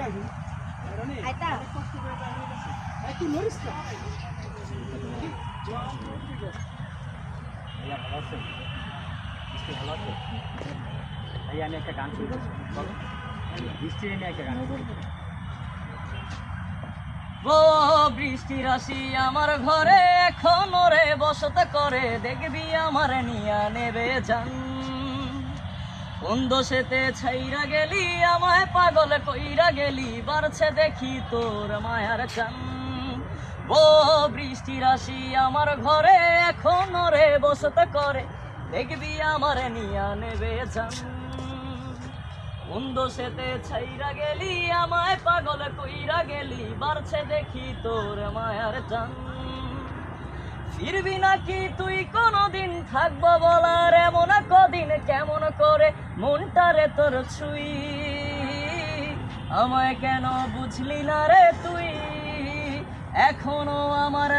আমি একটা গান শুনতে বৃষ্টি নিয়ে একটা গান ও বৃষ্টি রাশি আমার ঘরে এখন রে বসত করে দেখবি আমার নিয়া নেবে যান কোন দোষেতে ছাইরা গেলি আমায় পাগল কইরা গেলি বাড়ছে দেখি তোর মায়ার চান ও বৃষ্টি রাশি আমার ঘরে এখন রে বসত করে দেখবি আমার নিয়া নেবে যান কোন দোষেতে ছাইরা গেলি আমায় পাগল কইরা গেলি বাড়ছে দেখি তোর মায়ার টান ফিরবি নাকি তুই কোনদিন থাকবো বলার এমন কদিন কেমন করে মনটারে তোর ছুই আমায় কেন বুঝলি না রে তুই এখনো আমার